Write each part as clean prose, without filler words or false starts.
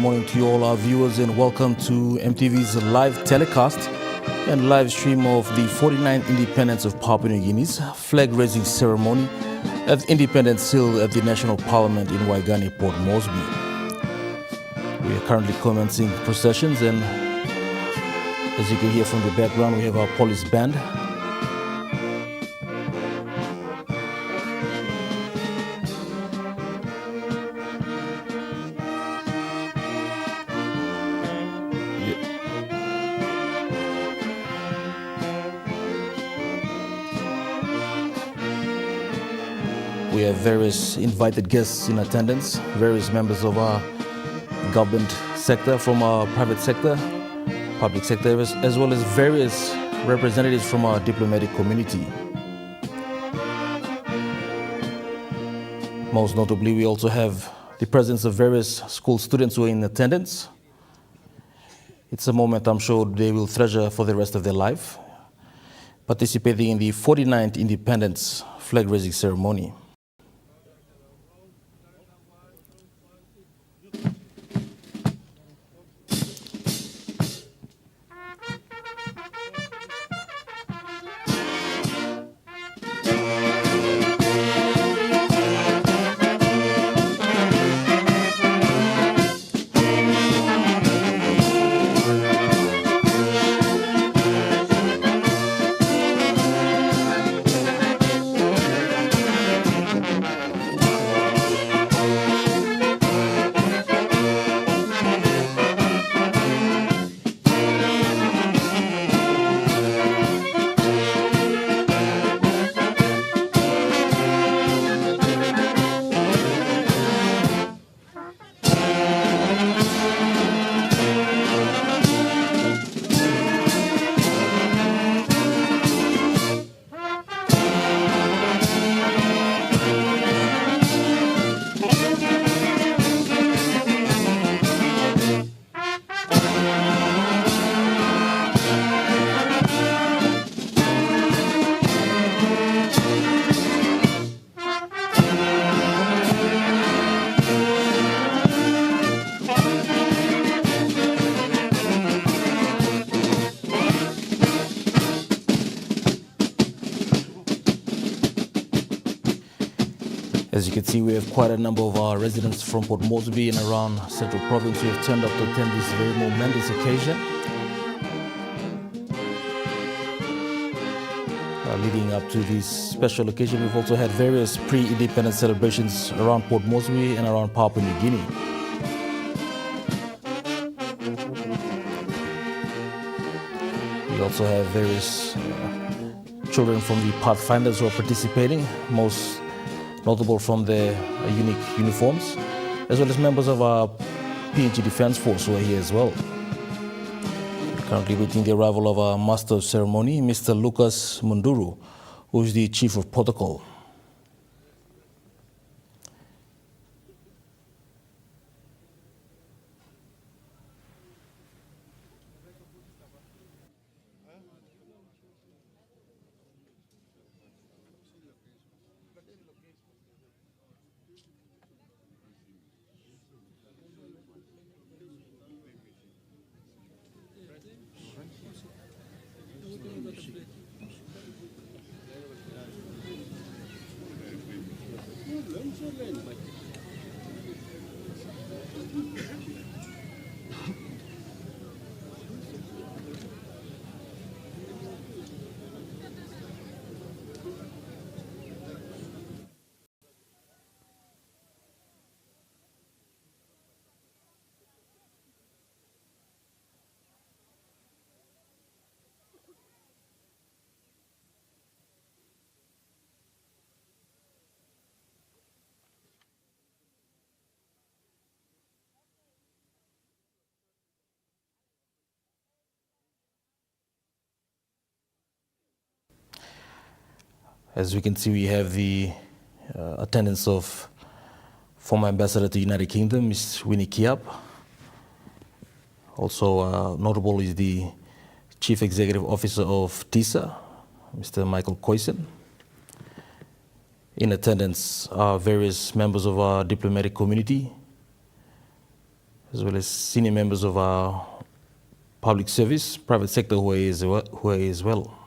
morning to you all our viewers and welcome to MTV's live telecast and live stream of the 49th Independence of Papua New Guinea's flag-raising ceremony at Independence Hill at the National Parliament in Waigani, Port Moresby. We are currently commencing processions, and as you can hear from the background, we have our police band. We have various invited guests in attendance, various members of our government sector, from our private sector, public sector, as well as various representatives from our diplomatic community. Most notably, we also have the presence of various school students who are in attendance. It's a moment I'm sure they will treasure for the rest of their life, participating in the 49th Independence flag-raising ceremony. As you can see, we have quite a number of our residents from Port Moresby and around Central Province who have turned up to attend this very momentous occasion. Leading up to this special occasion, we've also had various pre-independence celebrations around Port Moresby and around Papua New Guinea. We also have various children from the Pathfinders who are participating, most notable from their unique uniforms, as well as members of our PNG Defence Force who are here as well. Currently waiting the arrival of our Master of Ceremony, Mr. Lucas Munduru, who is the Chief of Protocol. As we can see, we have the attendance of former Ambassador to the United Kingdom, Ms. Winnie Kiap. Also notable is the Chief Executive Officer of TISA, Mr. Michael Koisen. In attendance are various members of our diplomatic community, as well as senior members of our public service, private sector who are here as well.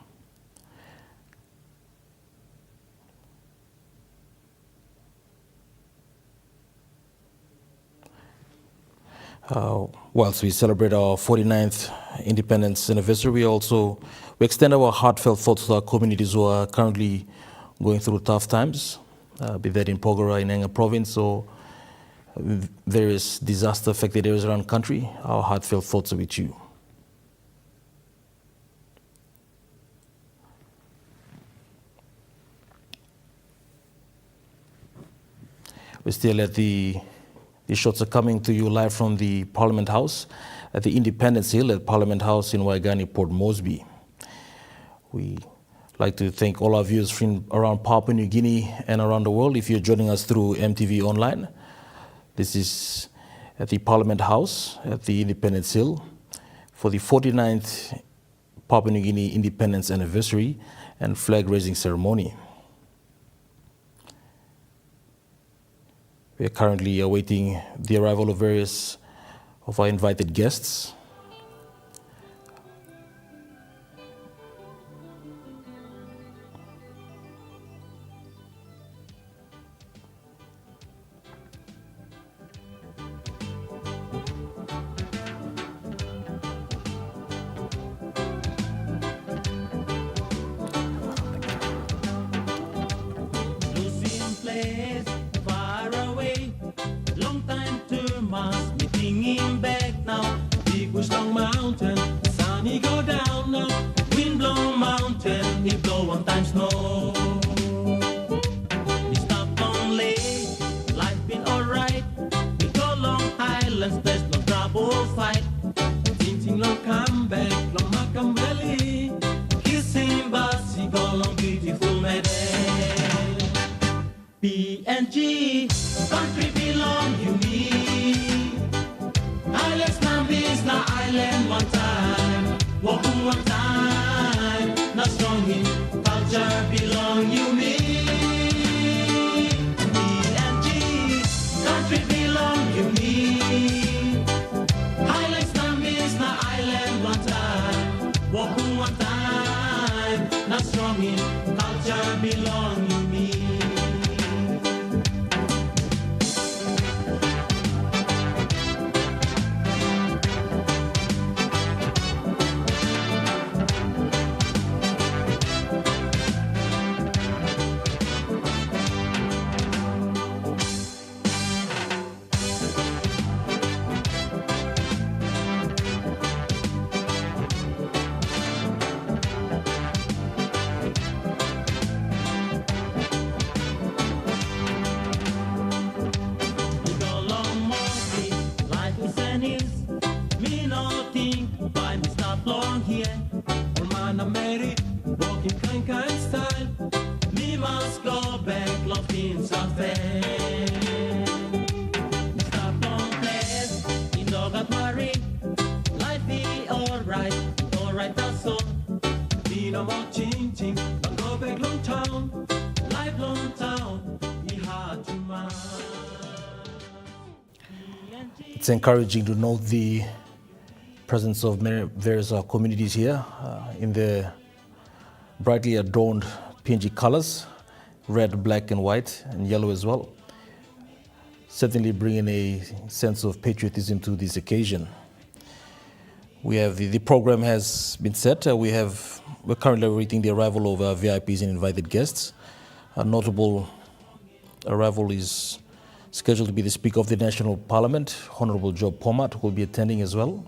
Whilst we celebrate our 49th independence anniversary, we extend our heartfelt thoughts to our communities who are currently going through tough times, be that in Porgera, in Enga province, or various disaster-affected areas around the country. Our heartfelt thoughts are with you. We're still at these shots are coming to you live from the Parliament House at the Independence Hill at Parliament House in Waigani, Port Moresby. We like to thank all our viewers from around Papua New Guinea and around the world. If you're joining us through EMTV online, this is at the Parliament House at the Independence Hill for the 49th Papua New Guinea Independence Anniversary and flag raising ceremony. We are currently awaiting the arrival of various of our invited guests. PNG, country belong you me. Islands now is na island one time. Walking one time, not strong in culture belong you me. PNG, country belong you me. Islands now is na island one time. Walking one time, not strong in culture belong you me. It's encouraging to note the presence of various communities here in the brightly adorned PNG colors, red, black and white, and yellow as well. Certainly bringing a sense of patriotism to this occasion. We have the program has been set. We're currently awaiting the arrival of VIPs and invited guests. A notable arrival is scheduled to be the Speaker of the National Parliament, Honorable Job Pomat, who will be attending as well.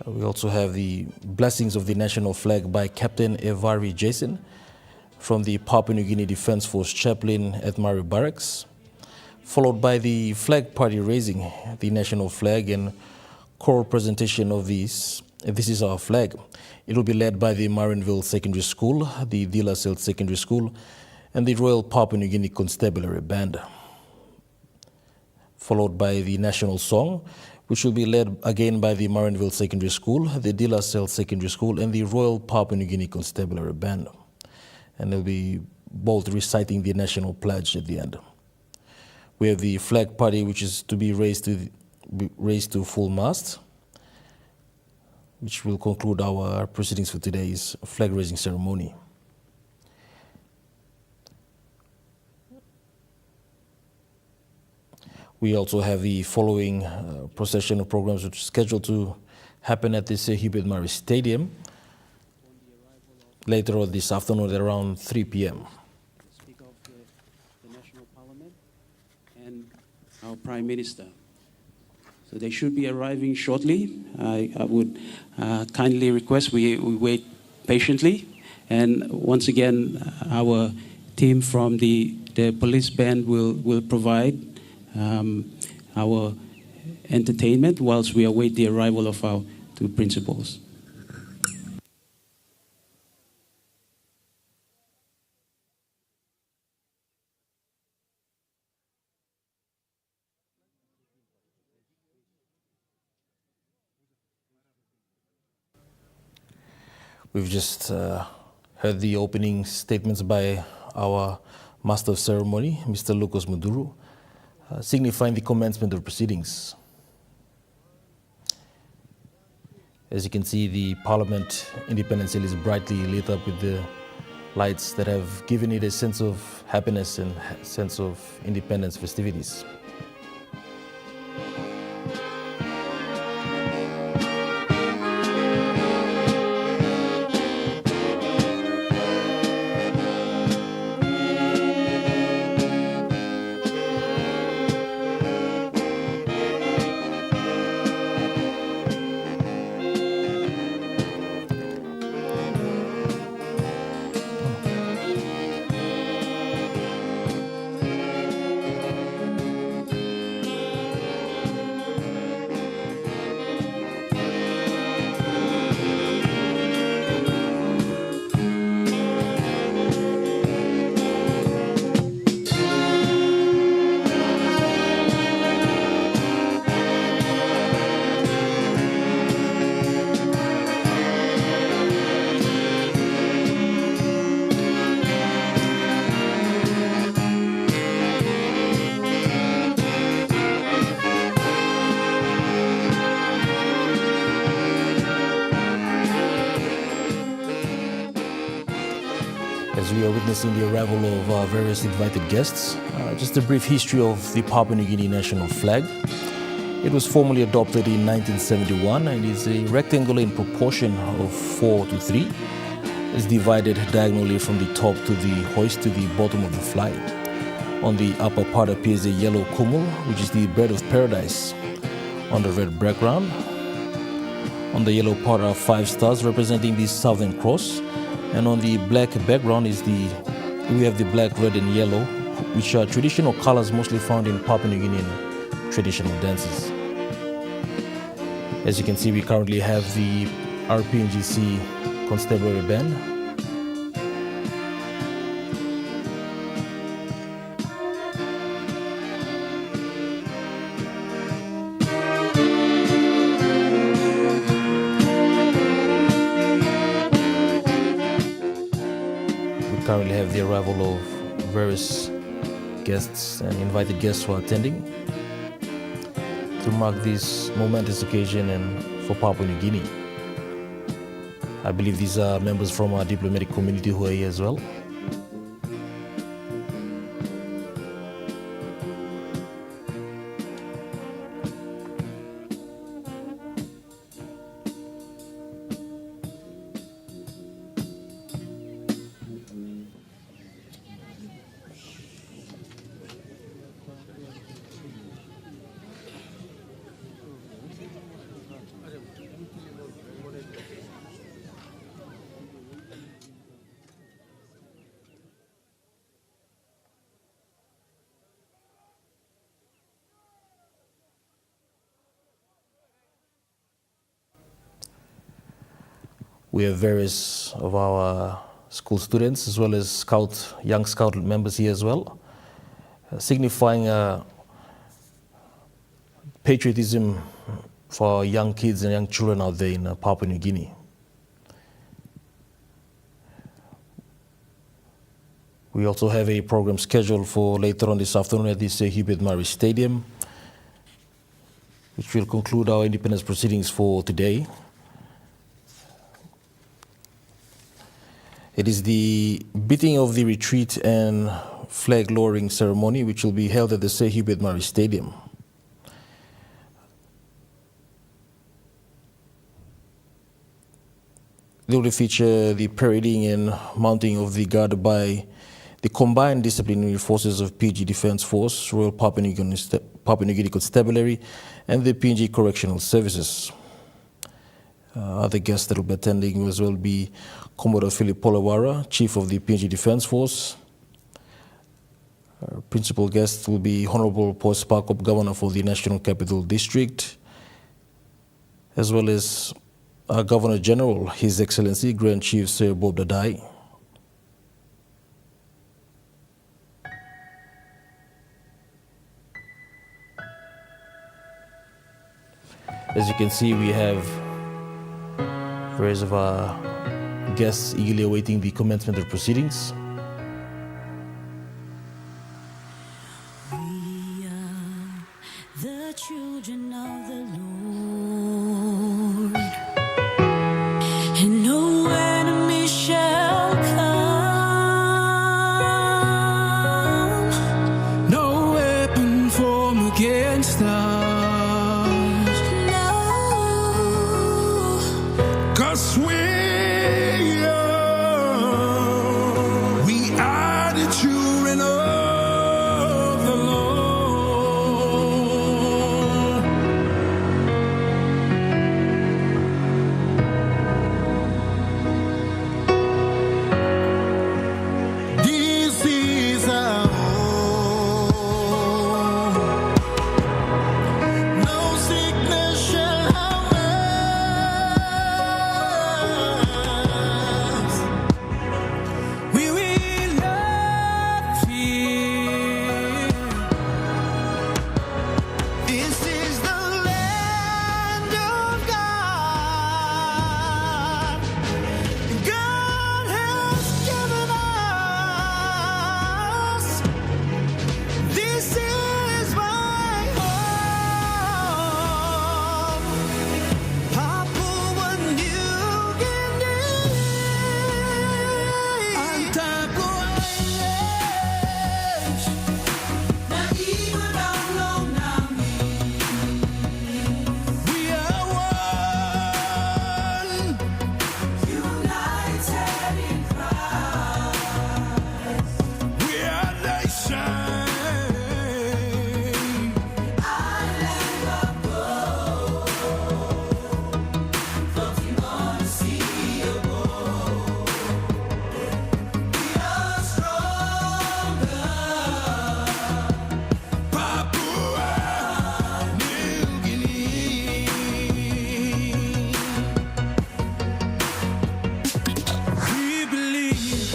We also have the blessings of the national flag by Captain Evari Jason from the Papua New Guinea Defence Force Chaplain at Mari Barracks, followed by the flag party raising the national flag and choral presentation of this is our flag. It will be led by the Marinville Secondary School, the Dilasel Secondary School, and the Royal Papua New Guinea Constabulary Band, followed by the national song, which will be led again by the Marinville Secondary School, the Dilasel Secondary School, and the Royal Papua New Guinea Constabulary Band. And they'll be both reciting the national pledge at the end. We have the flag party, which is to be raised be raised to full mast, which will conclude our proceedings for today's flag raising ceremony. We also have the following procession of programs which is scheduled to happen at this Hubert Murray Stadium later on this afternoon at around 3 p.m. Speaker of the National Parliament and our Prime Minister. So they should be arriving shortly. I would kindly request we wait patiently. And once again, our team from the police band will provide our entertainment whilst we await the arrival of our two principals. We've just heard the opening statements by our Master of Ceremony, Mr. Lucas Muduru, signifying the commencement of proceedings. As you can see, the Parliament Independence Hill is brightly lit up with the lights that have given it a sense of happiness and sense of independence festivities. As we are witnessing the arrival of various invited guests, just a brief history of the Papua New Guinea national flag. It was formally adopted in 1971 and is a rectangle in proportion of 4:3. It's divided diagonally from the top to the hoist to the bottom of the flag. On the upper part appears a yellow kumul, which is the bird of paradise, on the red background. On the yellow part are 5 stars representing the Southern Cross. And on the black background we have the black, red and yellow, which are traditional colors mostly found in Papua New Guinean traditional dances. As you can see, we currently have the RPNGC Constabulary Band. Currently have the arrival of various guests and invited guests who are attending to mark this momentous occasion and for Papua New Guinea. I believe these are members from our diplomatic community who are here as well. We have various of our school students as well as young scout members here as well, signifying patriotism for young kids and young children out there in Papua New Guinea. We also have a program scheduled for later on this afternoon at this Hubert Murray Stadium. which will conclude our independence proceedings for today. It is the beating of the retreat and flag lowering ceremony, which will be held at the Sir Hubert Murray Stadium. They will feature the parading and mounting of the guard by the combined disciplinary forces of PNG Defence Force, Royal Papua New Guinea Constabulary, and the PNG Correctional Services. Other guests that will be attending will as well be Commodore Philip Polawara, Chief of the PNG Defence Force. Principal guest will be Honorable Paul Sparkop, Governor for the National Capital District, as well as our Governor General, His Excellency Grand Chief Sir Bob Dadai. As you can see, we have various of our guests eagerly awaiting the commencement of proceedings. We are the children of the Lord, and no enemy shall come. No weapon formed against us. No, 'Cause we are the children of the Lord. This is our home. No sickness shall harm us. We will not fear. This is the land of God. God has given us. This is my home. Papua New Guinea. Antago Islands. We are one. united in Christ. We are nation. Island of gold, floating on a sea of gold. We are stronger. Papua New Guinea. We believe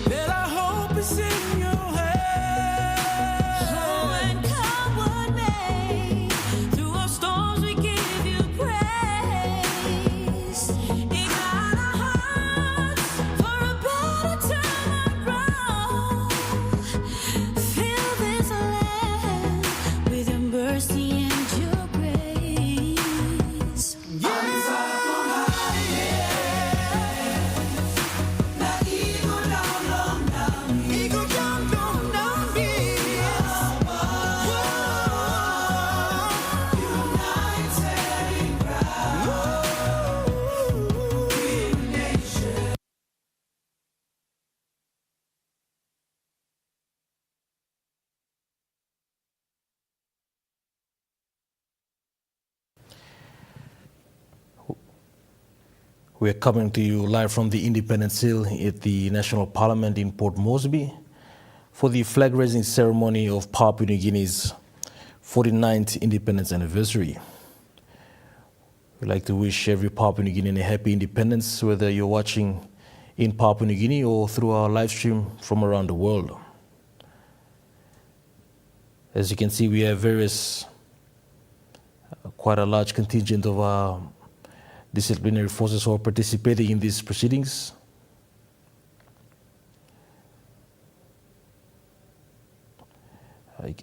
that our hope is in your hands. Oh, and come what may, through our storms we give you praise. Ignite our hearts for a better tomorrow. Fill this land with your mercy and your grace. Eagle down, down, down, We are coming to you live from the Independence Hill at the National Parliament in Port Moresby for the flag-raising ceremony of Papua New Guinea's 49th independence anniversary. We'd like to wish every Papua New Guinean a happy independence, whether you're watching in Papua New Guinea or through our live stream from around the world. As you can see, we have quite a large contingent of our disciplinary forces who are participating in these proceedings.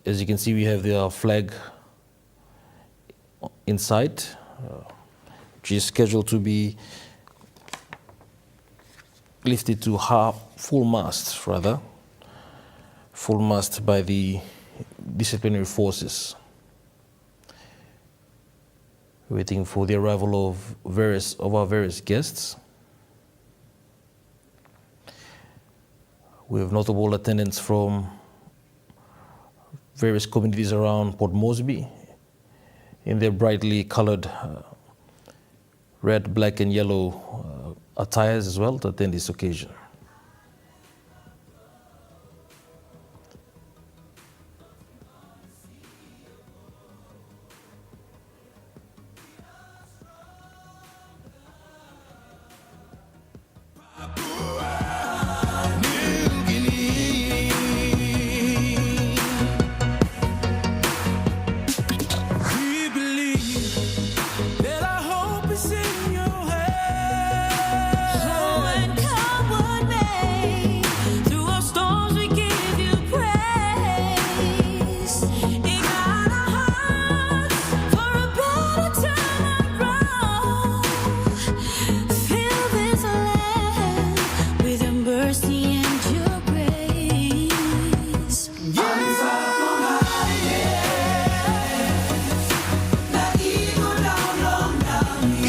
As you can see, we have the flag inside, which is scheduled to be lifted to full mast by the disciplinary forces, waiting for the arrival of our various guests. We have notable attendance from various communities around Port Moresby in their brightly colored red, black, and yellow attires as well to attend this occasion. We believe that our hope is in your hands. Oh, and come what may, through our storms we give you praise. Ignite our hearts for a better time around. Fill this land with your mercy and your grace. Eagle down, down, down,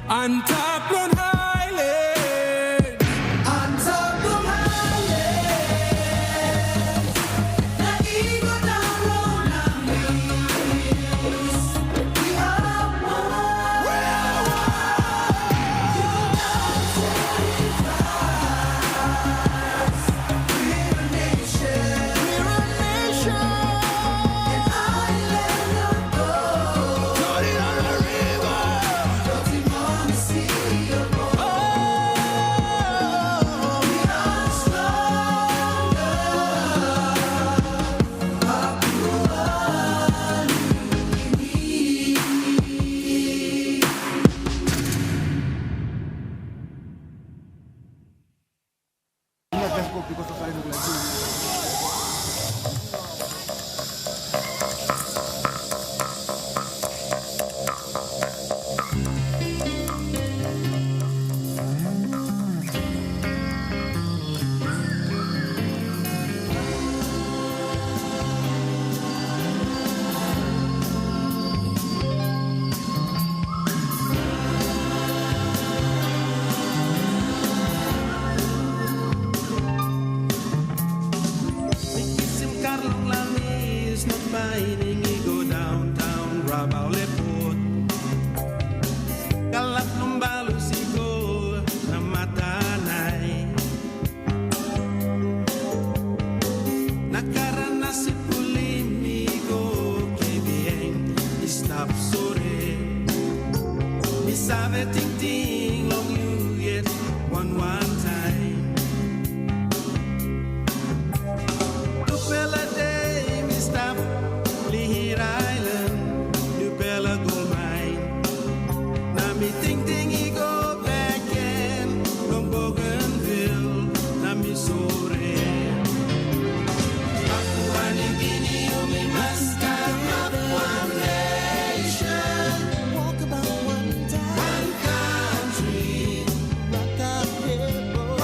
on top of Highland, on top of Highland, the eagle down on our knees. We are one. We're a nation. We're a nation. An island of gold. Floating on a river. Floating on the sea of gold. We are stronger. Isim Carlong Lamis not mining, he go downtown, Rabaw Leport. Kalap numbalo sigo na matanay. Nakaranas si Pulimigo, KBN, stop sore. Misabe ting ting, long you yet, one time. Lupela Day, we stop Lihir Island, Lupela Gold Mine. Nami Ting Ting, he go back in, from Bougainville, Nami Sore. Papua New Guinea, we must come up one nation. Walk about one time. One country. Rock our people.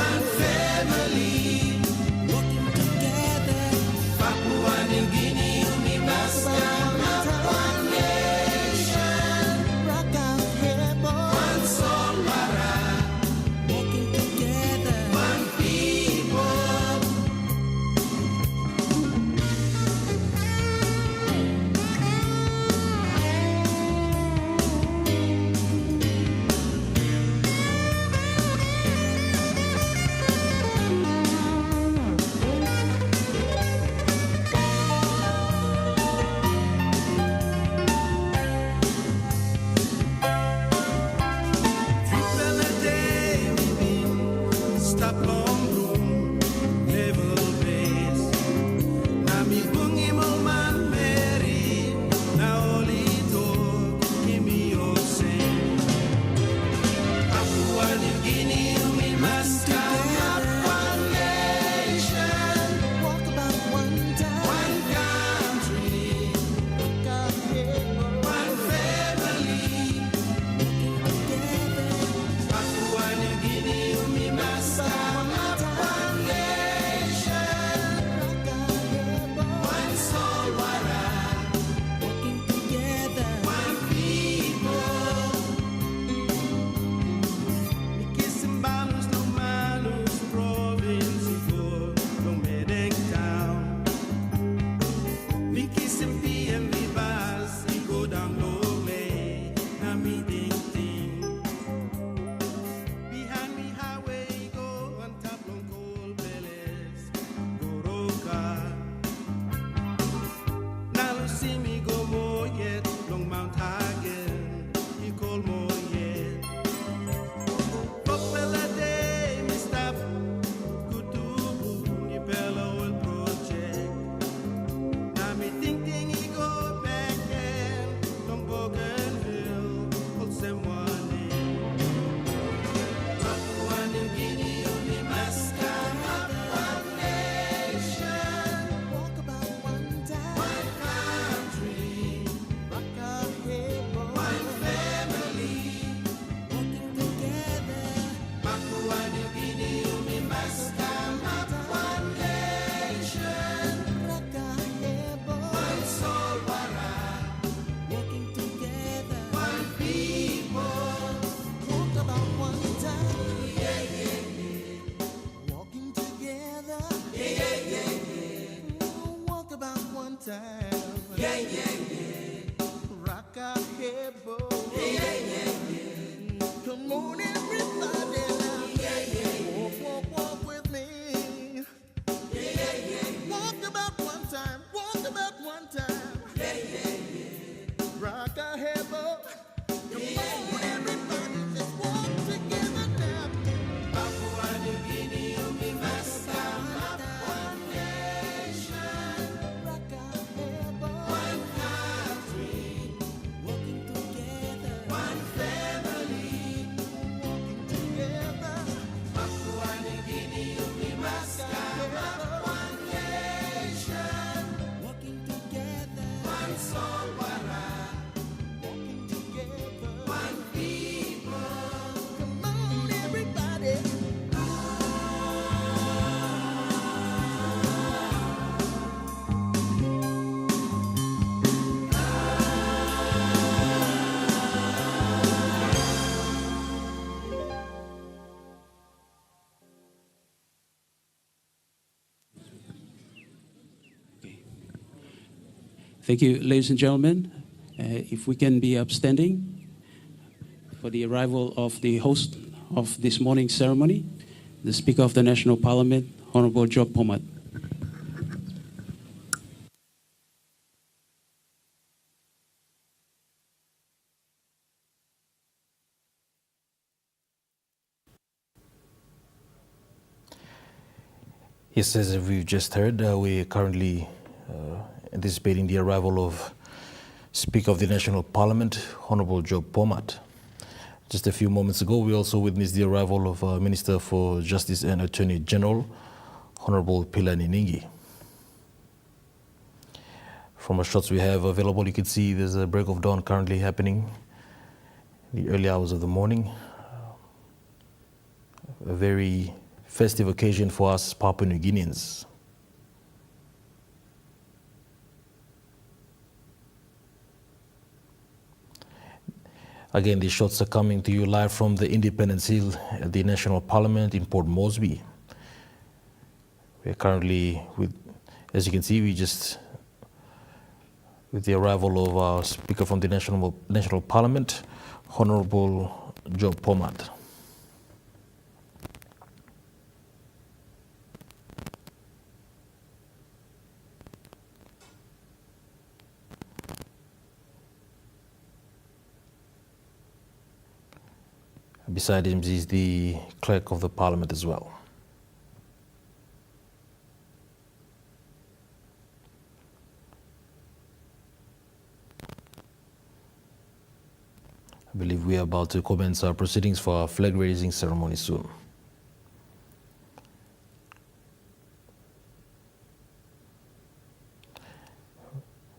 Thank you, ladies and gentlemen. If we can be upstanding for the arrival of the host of this morning's ceremony, the Speaker of the National Parliament, Honorable Job Pomat. Yes, as we've just heard, we're currently anticipating the arrival of Speaker of the National Parliament, Honorable Job Pomat. Just a few moments ago, we also witnessed the arrival of Minister for Justice and Attorney General, Honorable Philani Ningi. From the shots we have available, you can see there's a break of dawn currently happening in the early hours of the morning. A very festive occasion for us Papua New Guineans. Again, these shots are coming to you live from the Independence Hill at the National Parliament in Port Moresby. We're currently, as you can see, with the arrival of our Speaker from the National Parliament, Honorable Job Pomat. Beside him is the Clerk of the Parliament as well. I believe we are about to commence our proceedings for our flag raising ceremony soon.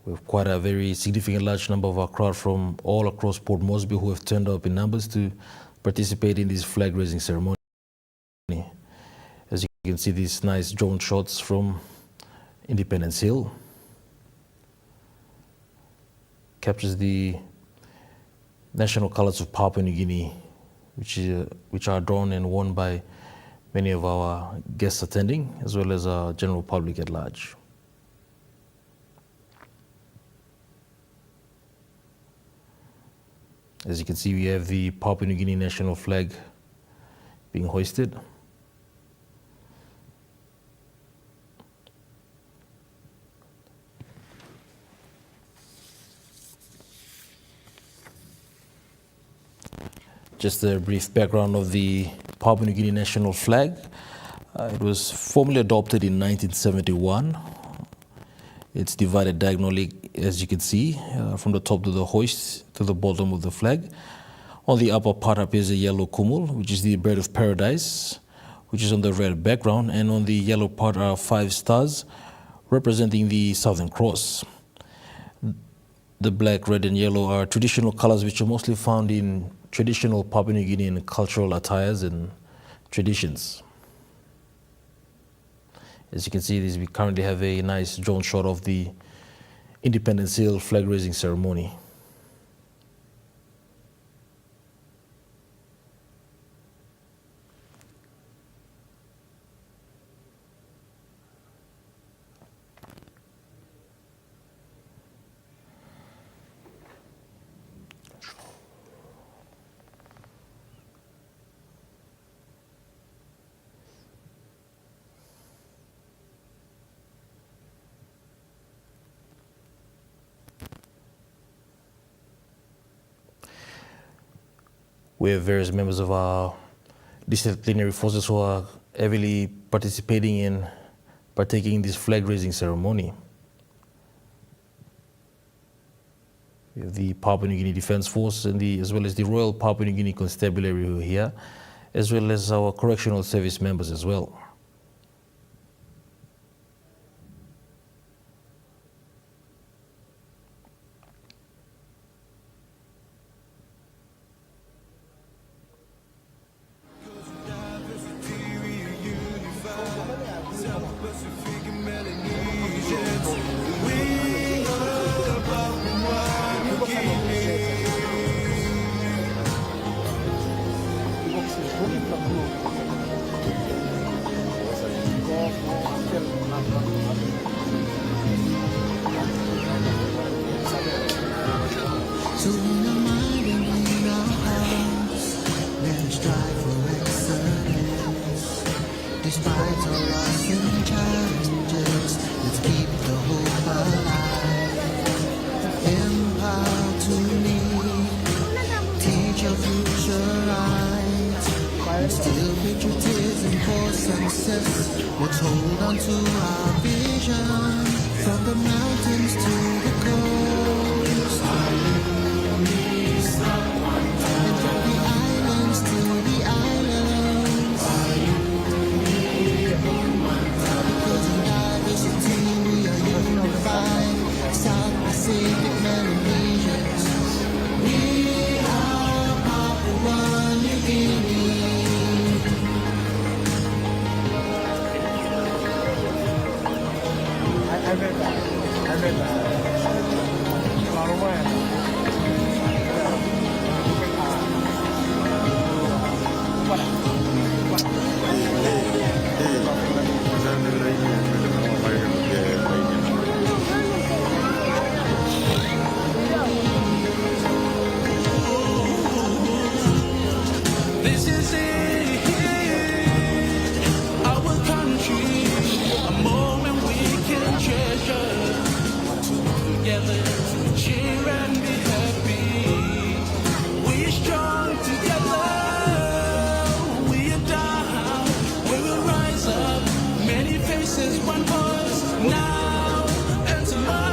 We have quite a very significant large number of our crowd from all across Port Moresby who have turned up in numbers to participate in this flag raising ceremony. As you can see, these nice drone shots from Independence Hill captures the national colors of Papua New Guinea, which are drawn and worn by many of our guests attending, as well as our general public at large. As you can see, we have the Papua New Guinea national flag being hoisted. Just a brief background of the Papua New Guinea national flag. It was formally adopted in 1971. It's divided diagonally, as you can see, from the top to the hoist to the bottom of the flag. On the upper part appears a yellow kumul, which is the bird of paradise, which is on the red background, and on the yellow part are 5 stars representing the Southern Cross. The black, red, and yellow are traditional colors which are mostly found in traditional Papua New Guinean cultural attires and traditions. As you can see, we currently have a nice drone shot of the Independence Hill flag raising ceremony. We have various members of our disciplinary forces who are heavily partaking in this flag raising ceremony. We have the Papua New Guinea Defence Force and as well as the Royal Papua New Guinea Constabulary who are here, as well as our correctional service members as well. fight through tears and for success. Let's hold on to our vision. From the mountains to the coast. And from the islands to the islands. Because in diversity we are unified. South Pacific Melanesians. We are Papua New Guinea. This is it, our country, a moment we can treasure. Together, cheer and be happy. We're strong together. We are down, we will rise up. Many faces, one voice, now and tomorrow.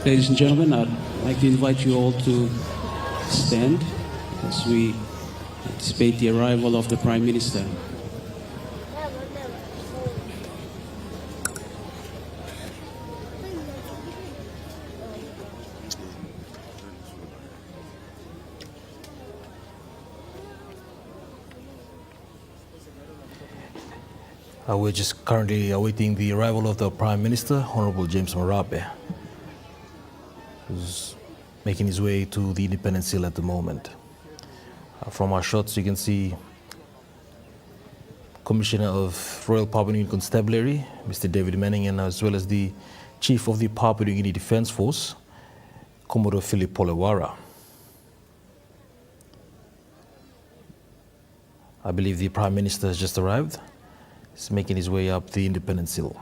Ladies and gentlemen, I'd like to invite you all to stand as we anticipate the arrival of the Prime Minister. We're just currently awaiting the arrival of the Prime Minister, Honorable James Marape, who's making his way to the Independence Hill at the moment. From our shots, you can see Commissioner of Royal Papua New Guinea Constabulary, Mr. David Manning, and as well as the Chief of the Papua New Guinea Defence Force, Commodore Philip Polewara. I believe the Prime Minister has just arrived. He's making his way up the Independence Hill.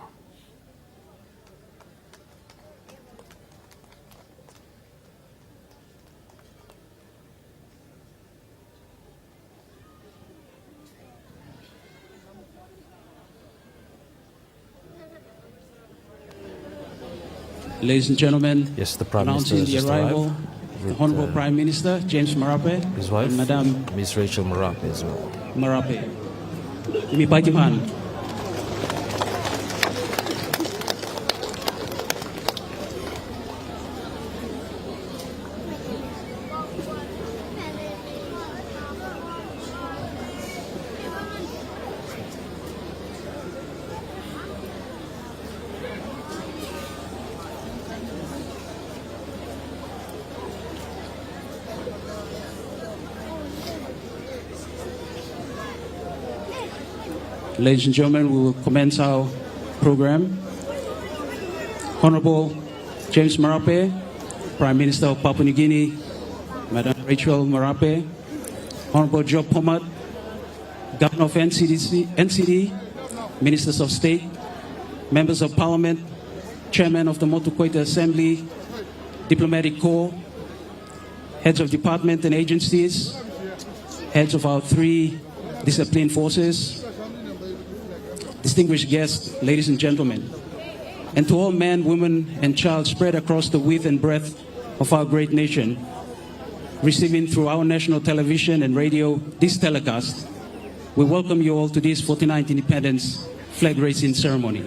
Ladies and gentlemen, Yes, the Prime Minister announcing has the just arrival arrived of the with, Honorable Prime Minister, James Marape, his wife, and Madame Miss Rachel Marape as well. Marape. Imi Paitiman. Ladies and gentlemen, we will commence our program. Honorable James Marape, Prime Minister of Papua New Guinea, Madam Rachel Marape, Honorable Job Pomat, Governor of NCD, Ministers of State, Members of Parliament, Chairman of the Motu-Koita Assembly, Diplomatic Corps, Heads of Department and Agencies, Heads of our 3 disciplined forces, distinguished guests, ladies and gentlemen, and to all men, women, and child spread across the width and breadth of our great nation, receiving through our national television and radio this telecast, we welcome you all to this 49th Independence Flag Raising Ceremony.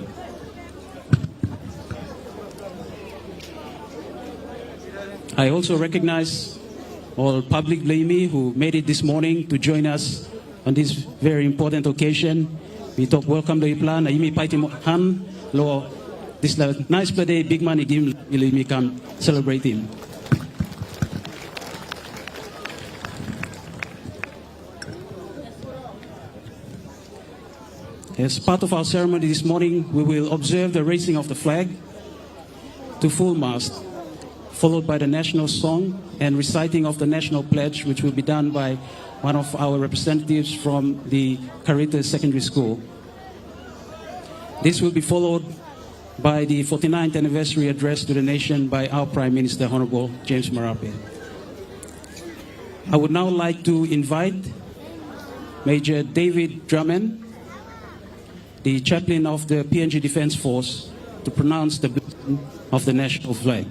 I also recognize all public laimi who made it this morning to join us on this very important occasion. We talk welcome to Iplan, Aimi Paiti Han, Lo, this nice birthday, big man, give me come celebrate him. As part of our ceremony this morning, we will observe the raising of the flag to full mast, followed by the national song and reciting of the national pledge, which will be done by one of our representatives from the Carita Secondary School. This will be followed by the 49th anniversary address to the nation by our Prime Minister, Honorable James Marape. I would now like to invite Major David Drummond, the chaplain of the PNG Defence Force, to pronounce the blessing of the national flag.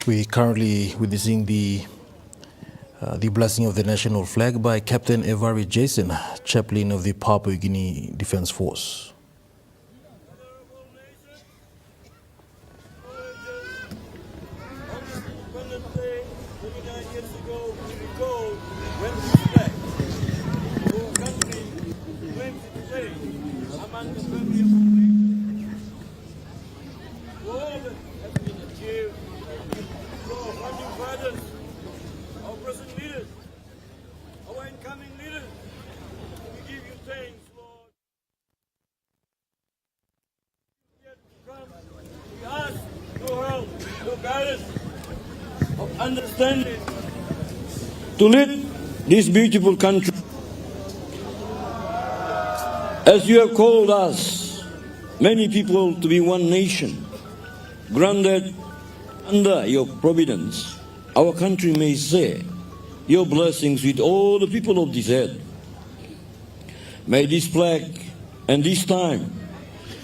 We currently witnessing the blessing of the national flag by Captain Evari Jason, chaplain of the Papua New Guinea Defence Force. Understanding to lead this beautiful country as you have called us, many people, to be one nation. Granted, under your providence, our country may share your blessings with all the people of this earth. May this flag and this time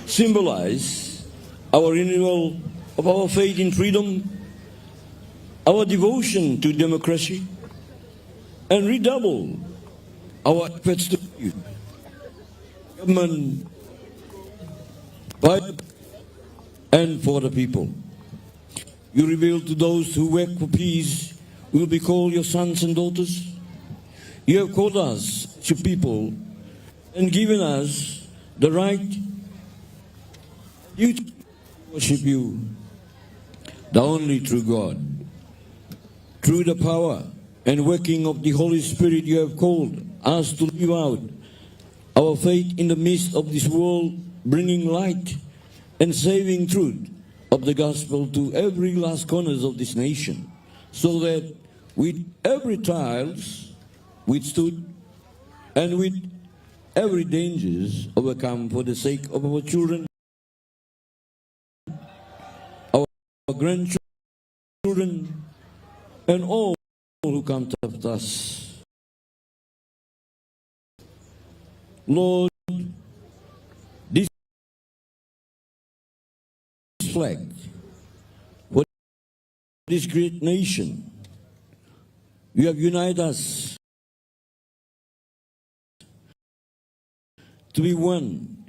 symbolize our renewal of our faith in freedom, our devotion to democracy, and redouble our efforts to build government by and for the people. You reveal to those who work for peace will be called your sons and daughters. You have called us to people and given us the right to worship you, the only true God. Through the power and working of the Holy Spirit, you have called us to live out our faith in the midst of this world, bringing light and saving truth of the gospel to every last corners of this nation, so that with every trials withstood and with every dangers overcome for the sake of our children, our grandchildren, and all who come after us. Lord, this flag for this great nation, you have united us to be one,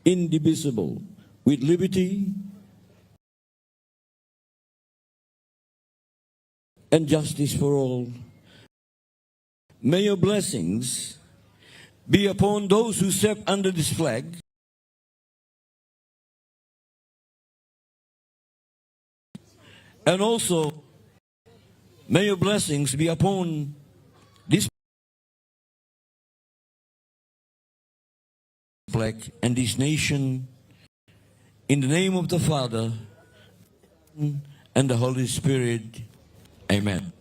indivisible, with liberty and justice for all. May your blessings be upon those who serve under this flag, and also may your blessings be upon this flag and this nation, in the name of the Father and the Holy Spirit. Amen.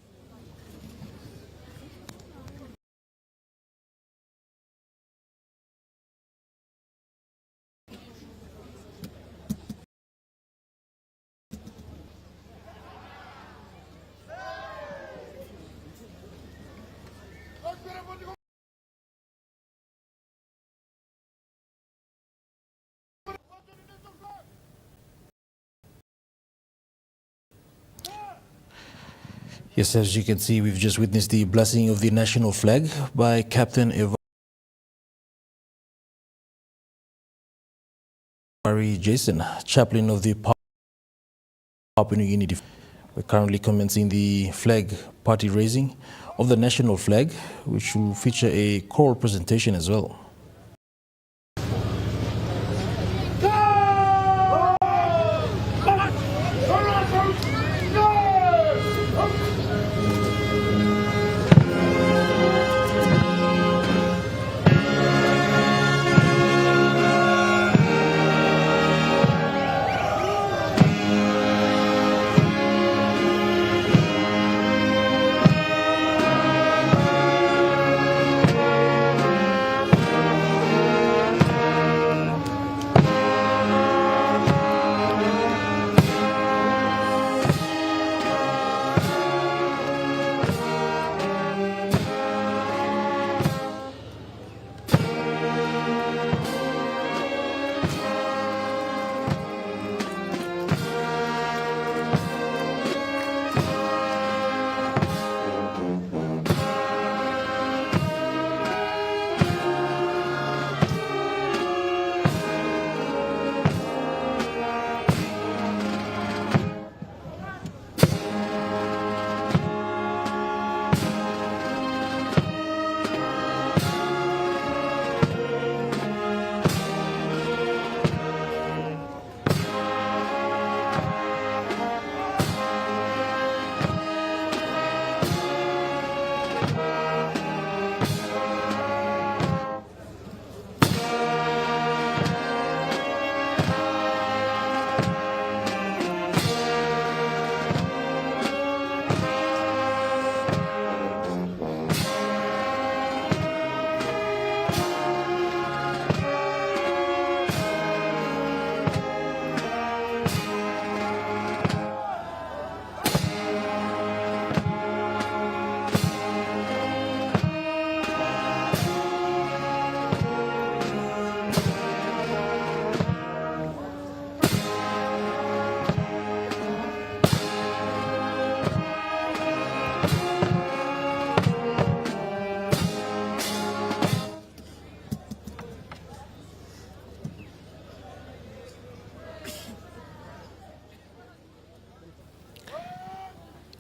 Yes, as you can see, we've just witnessed the blessing of the national flag by Captain Evari Jason, chaplain of the Papua New Guinea. We're currently commencing the flag party raising of the national flag, which will feature a choral presentation as well.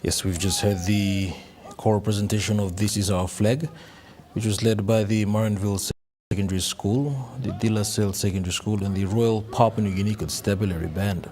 Yes, we've just heard the choral presentation of This Is Our Flag, which was led by the Marinville Secondary School, the De La Salle Secondary School, and the Royal Papua New Guinea Constabulary Band.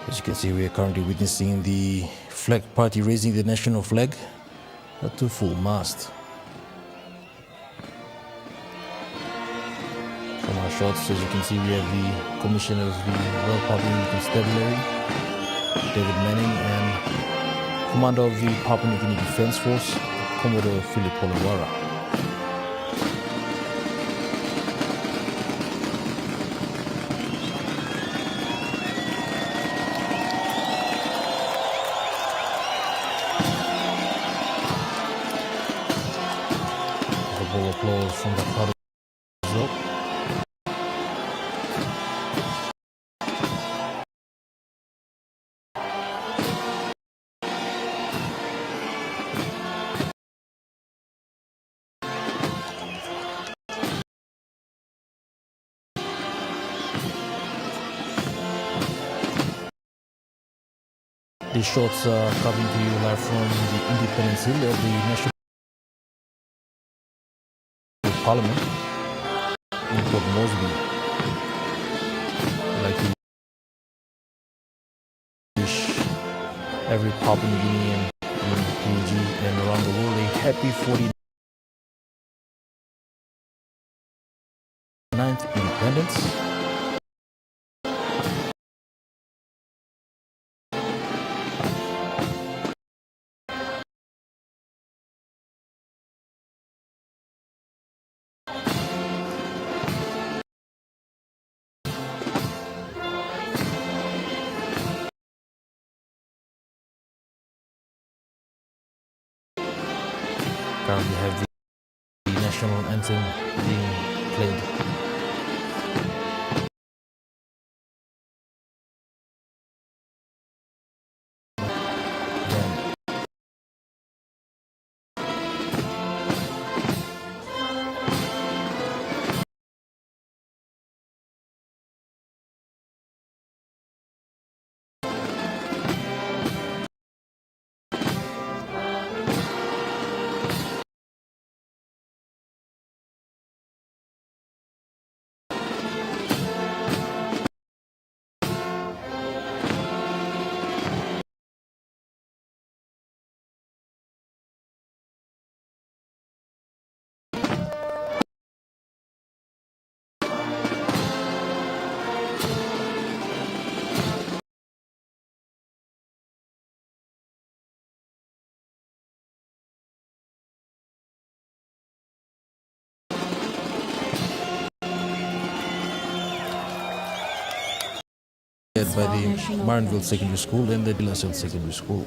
As you can see, we are currently witnessing the flag party raising the national flag to full mast. From our shots, as you can see, we have the Commissioner of the Royal Papua New Guinea Constabulary, David Manning, and Commander of the Papua New Guinea Defence Force, Commodore Philip Polawara. Applause from the crowd as well. These shots are coming to you live from the Independence Hill of the National Parliament in Port Moresby. I'd like to wish every Papua New Guinean in PNG and around the world a happy 49th independence. Currently have the national anthem being played. By the Marinville Secondary School and the Dilasel Secondary School.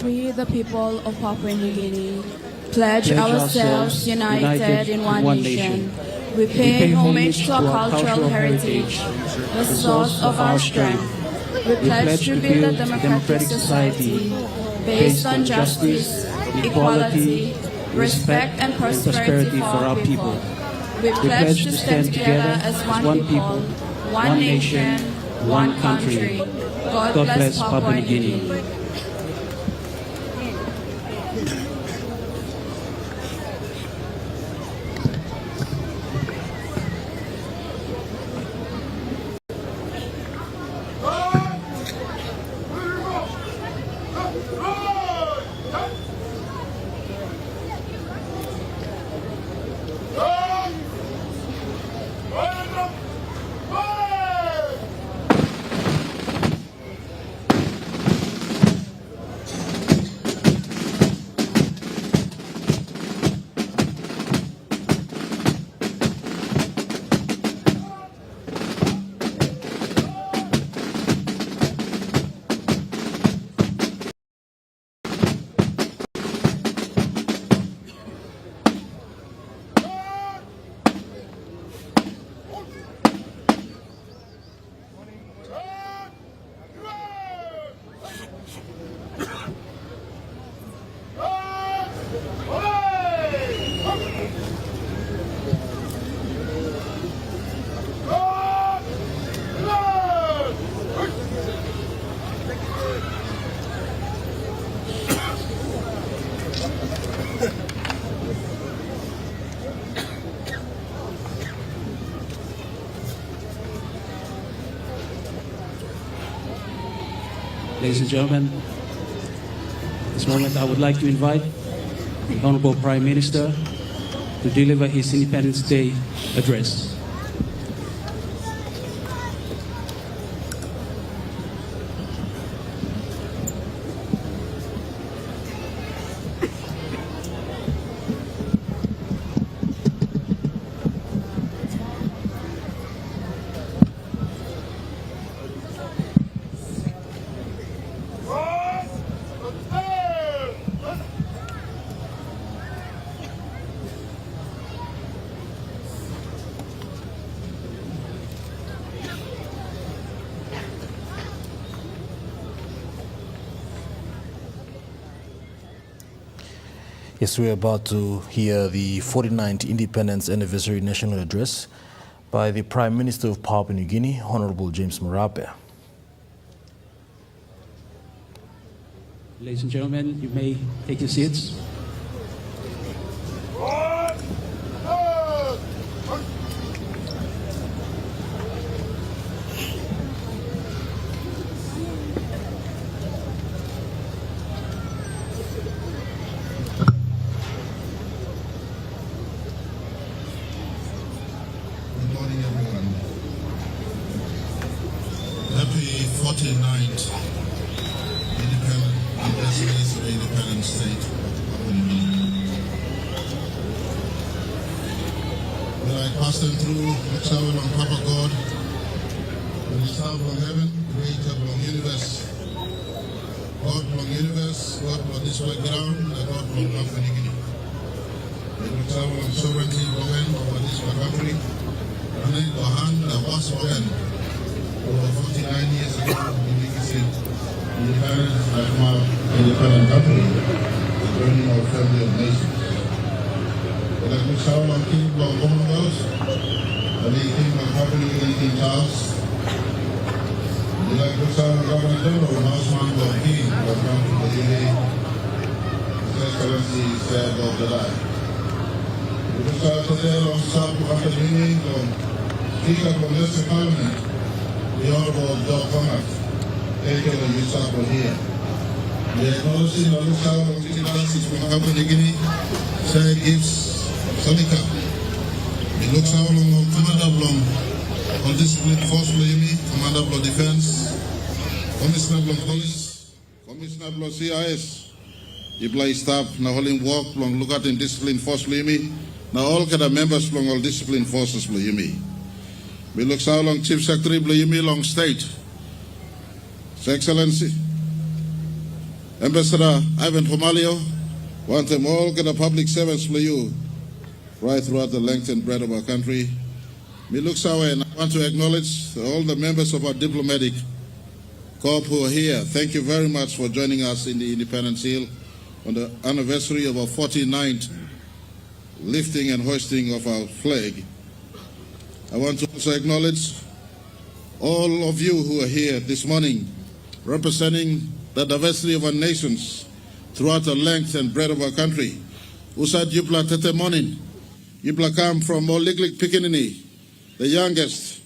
We, the people of Papua New Guinea, pledge ourselves united in one nation. We pay homage to our cultural heritage, the source of our strength. We pledge to build a democratic society based on justice, equality, respect and prosperity for our people. We pledge to stand together as one people, one nation, one country. God bless Papua New Guinea. Ladies and gentlemen, at this moment I would like to invite the Honorable Prime Minister to deliver his Independence Day address. Yes, we're about to hear the 49th Independence Anniversary National Address by the Prime Minister of Papua New Guinea, Honorable James Marape. Ladies and gentlemen, you may take your seats. Good morning, everyone. Happy 49th Independent Anniversary of the Independent State of Papua New Guinea. Will I pass them through the travel on Papa God, when you serve on heaven, creator long universe. God long universe, God long this way ground, and God long Papua New Guinea. Will travel on sovereignty over this country. And then Bahan, the boss of them, over 49 years ago, we said, independence, like my independent country, the journey of family of nations. But like we saw on King of Commonwealth, and the King of Papua New Guinea, King Charles, like we saw on Governor General, Marsman of King, of Country of the UAE, His Excellency said of the life. We saw today on South Papua New Guinea, Speaker of the Parliament, the Honorable Doc Conrad, thank you for your support here. We acknowledge the Honorable of Citizens from Papua New Guinea, Sir Gibbs Sonika. We look so long, Commander Blom, all discipline force Yumi, Commander Blom Defense, Commissioner Blom Police, Commissioner Blom CIS, Iblai staff, now holding work, Blom look at in discipline force Yumi, now all kind of members from all discipline forces Yumi. We look so long, Chief Secretary Yumi Long State, His Excellency, Ambassador Ivan Fomalio, want them all get a public servants for you right throughout the length and breadth of our country. Me look so, and I want to acknowledge all the members of our diplomatic corps who are here. Thank you very much for joining us in the Independence Hill on the anniversary of our 49th lifting and hoisting of our flag I want to also acknowledge all of you who are here this morning representing the diversity of our nations throughout the length and breadth of our country. Usad Yupla Tete Monin, Yupla come from Oliglik Pikinini, the youngest,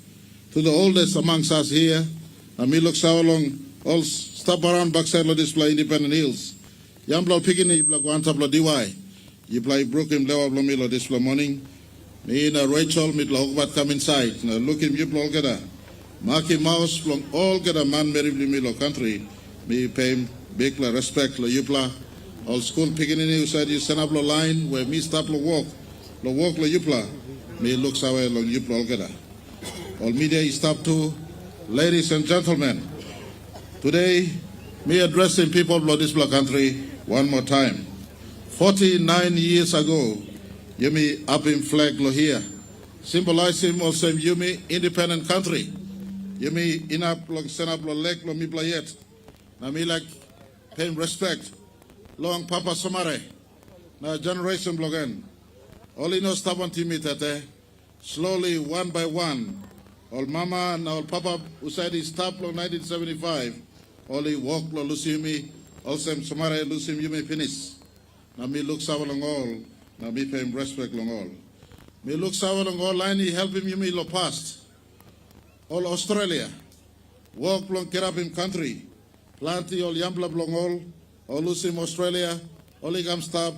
to the oldest amongst us here. And we look so long, all stop around backside of this play Independent Hills. Yambla Pikini, Yupla Guantabla DY, Yupla Brooklyn Lewa Blomilo this morning. Me and Rachel, Mitla Hogbat come inside. Now look him, Yupla Olgada. Maki Mouse from all get a man very milo country. Me pay him big respect la Yupla. All school Pikinini who said you send up the line where me stop the walk la Yupla. Me looks away long Yupla Olgada. All media is stop to ladies and gentlemen. Today, me addressing people of this country one more time. 49 years ago, Yumi up in flag lo here, symbolizing also Yumi independent country. Yumi inap lo senap lo leg lo mi playet. Na mi like paying respect. Long Papa Somare. Na generation blogen. Only no stubborn timi tete. Slowly one by one. All mama and all papa who said he stopped lo 1975. Only walk lo Lucimi. Also Somare Lucim Yumi finish. Na mi look savalong all. Na mi pay him respect long all. Me look savalong all line he help him Yumi lo past. All Australia, walk long Kerabim country, planty all Yambla blong all Lusim Australia, all Igam stop,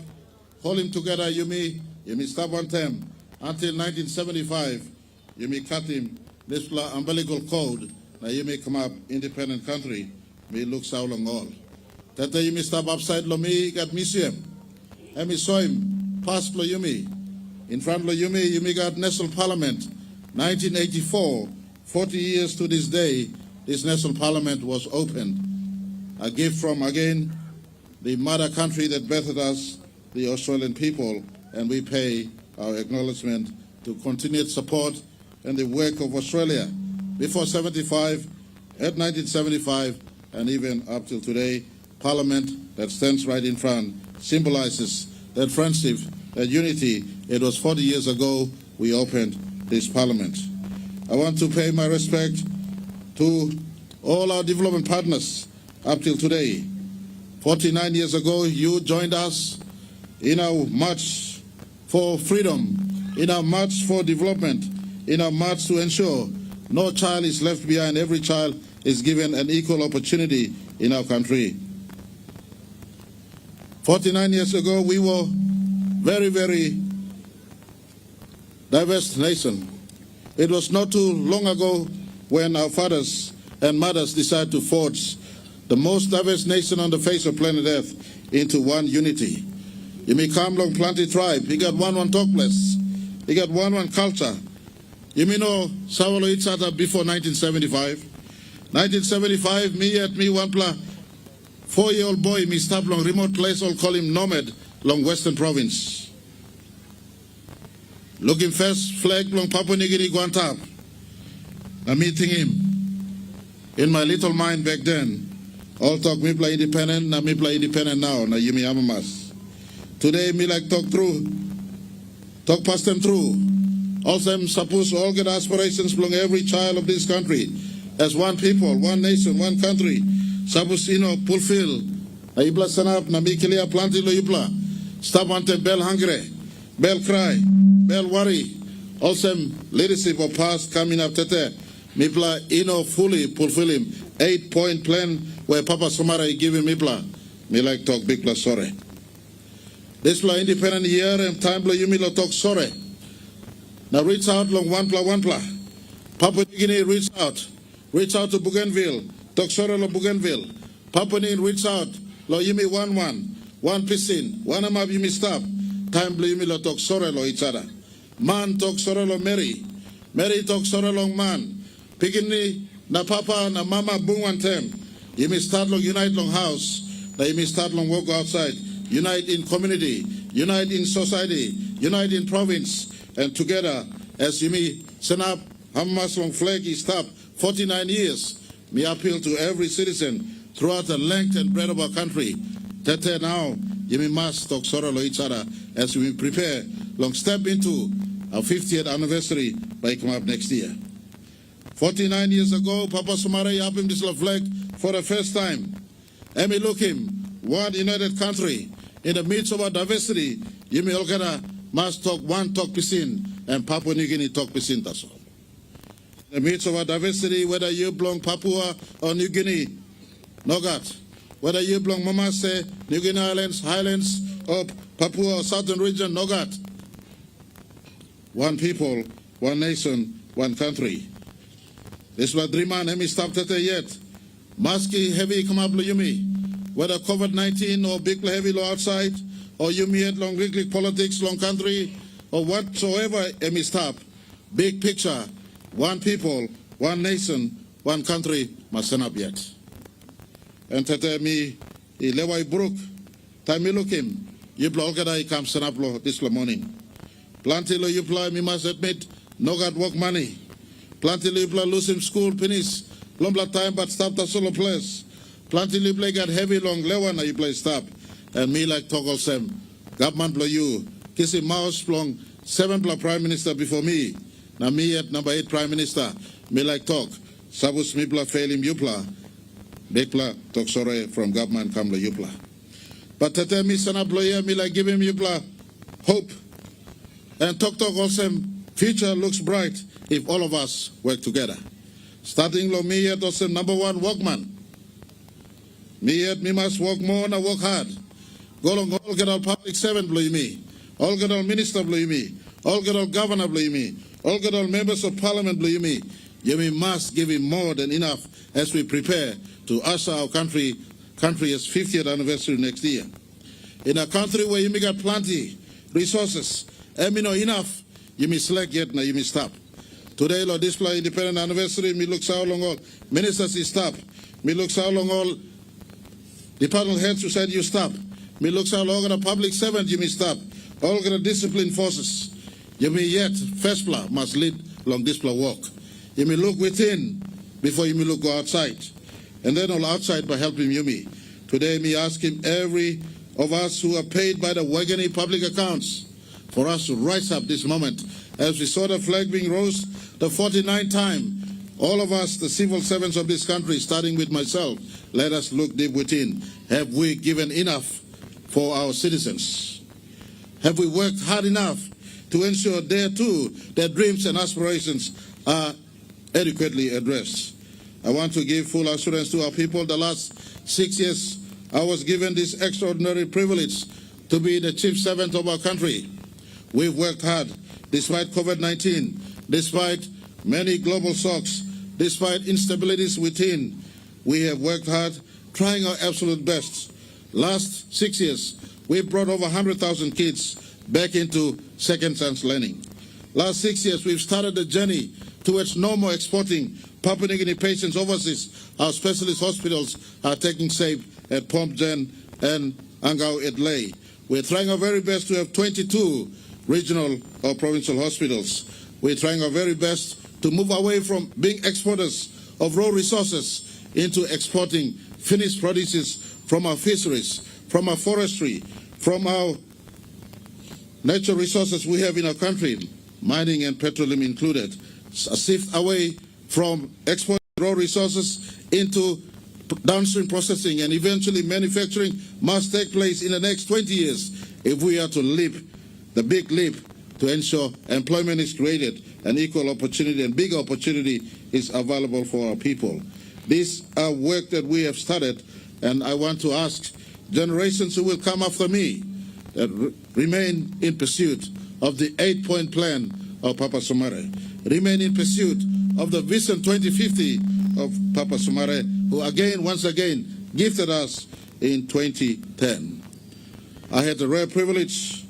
hold him together, Yumi stop one time, until 1975, Yumi cut him, this umbilical code, now Yumi come up independent country, me look so long all. That day Yumi stop upside lo me got museum, and me saw him, past lo Yumi, in front lo Yumi got National Parliament, 1984, 40 years to this day, this National Parliament was opened. A gift from, again, the mother country that birthed us, the Australian people, and we pay our acknowledgement to continued support and the work of Australia before 75, at 1975, and even up till today. Parliament that stands right in front symbolizes that friendship, that unity. It was 40 years ago we opened this Parliament. I want to pay my respect to all our development partners up till today. 49 years ago, you joined us in our march for freedom, in our march for development, in our march to ensure no child is left behind. Every child is given an equal opportunity in our country. 49 years ago, we were very, very diverse nation. It was not too long ago when our fathers and mothers decided to forge the most diverse nation on the face of planet Earth into one unity. You may come along Planty tribe. He got one talk place. He got one culture. You may know Savalo each other before 1975. 1975, me one 4-year-old boy, me stop long remote place, all call him nomad, long Western province. Looking first flag long Papua New Guinea Guantab. I'm meeting him. In my little mind back then, all talk me play independent, na me play independent now, na yumi amamas. Today me like talk past them through. Also I'm supposed to all get aspirations from every child of this country. As one people, one nation, one country. Supposed fulfill. Na ibla sanap, na mi kilia planti lo ibla. Stop ante bell hungry, bell cry. Bell worry, also leadership of past coming up tete. Mipla fully fulfilling 8-point plan where Papa Somara giving Mipla. Me like talk big plus sorry. This pla independent year and time pla yumi lo talk sorry. Now reach out long one pla. Papua New Guinea reach out to Bougainville. Talk sorry lo Bougainville. Papua New Guinea reach out lo yumi one piscine, one amab yumi stop. Time pla yumi lo talk sorry lo each other. Man talk sorolo Mary talk sorolo man. Pigini na papa na mama bung one time. You may start long unite long house. Na you may start long walk outside. Unite in community. Unite in society. Unite in province. And together, as you may send up Hamas long flag is stop 49 years. Me appeal to every citizen throughout the length and breadth of our country. Tete now, you may must talk sorolo each other as we prepare long step into our 50th anniversary by come up next year. 49 years ago, Papa Sumare happened this flag for the first time. And we look him, one united country, in the midst of our diversity, Yumi Olgada must talk one talk pisin, and Papua New Guinea talk pisin taso. In the midst of our diversity, whether you belong Papua or New Guinea, Nogat, whether you belong Mamase, New Guinea Islands, Highlands, or Papua or Southern region, Nogat. One people, one nation, one country. This was Dreaman Hemi stopped at yet. Maski heavy come up Yumi. Whether COVID-19 or big heavy law outside, or Yumi at long politics, long country, or whatsoever Hemi stop. Big picture, one people, one nation, one country must stand up yet. And tete mi lewai brook, time me look him, yibla olgada come stand up lo this morning. Plenty lo yipla me must admit, no got work money. Plenty lo yipla lose him school finish, lombla time but stop the solo place. Plenty lo yipla got heavy long lewana you play stop. And me like toggle sem, government lo you, kissy mouse long 7 prime minister before me. Now me at number 8 prime minister, me like talk, sabus me bla fail him yupla. Bekla talk sorry from government come lo yupla. But tete me sana bloya me like give him yupla hope. And talk also future looks bright if all of us work together. Starting lo me yet also number 1 workman. Me yet me must work more and work hard. Go long all get all public servant blow me. All get all minister blow me. All get all governor blow me. All get all members of parliament blow me. You must give him more than enough as we prepare to usher our country's 50th anniversary next year. In a country where you may got plenty resources, and me know enough, you may select yet now you may stop. Today, Lord, display independent anniversary, me looks how long all ministers is stop. Me looks how long all department heads who said you stop. Me looks how long the public servant you may stop. All the discipline forces. You may yet, first must lead long display walk. You may look within before you may look go outside. And then all outside by helping you me. Today, me ask him every of us who are paid by the Wagani public accounts for us to rise up this moment as we saw the flag being rose the 49th time. All of us, the civil servants of this country, starting with myself, let us look deep within. Have we given enough for our citizens? Have we worked hard enough to ensure there too their dreams and aspirations are adequately addressed? I want to give full assurance to our people. The last 6 years, I was given this extraordinary privilege to be the chief servant of our country. We've worked hard despite COVID-19, despite many global shocks, despite instabilities within. We have worked hard, trying our absolute best. Last 6 years, we brought over 100,000 kids back into second chance learning. Last 6 years, we've started a journey towards no more exporting Papua New Guinea patients overseas. Our specialist hospitals are taking shape at Pompgen and Angau at Ley. We're trying our very best to have 22 regional or provincial hospitals. We're trying our very best to move away from being exporters of raw resources into exporting finished produces from our fisheries, from our forestry, from our natural resources we have in our country, mining and petroleum included. A shift away from exporting raw resources into downstream processing and eventually manufacturing must take place in the next 20 years if we are to leap the big leap to ensure employment is created and equal opportunity and big opportunity is available for our people. These are work that we have started, and I want to ask generations who will come after me that remain in pursuit of the 8-point plan of Papa Sumare, remain in pursuit of the Vision 2050 of Papa Sumare, who once again gifted us in 2010. I had the rare privilege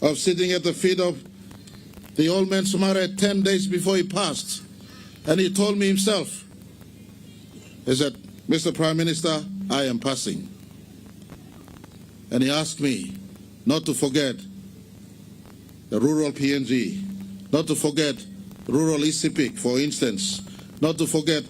of sitting at the feet of the old man Sumare 10 days before he passed, and he told me himself, he said, "Mr. Prime Minister, I am passing." And he asked me not to forget the rural PNG, not to forget rural ECPIC, for instance, not to forget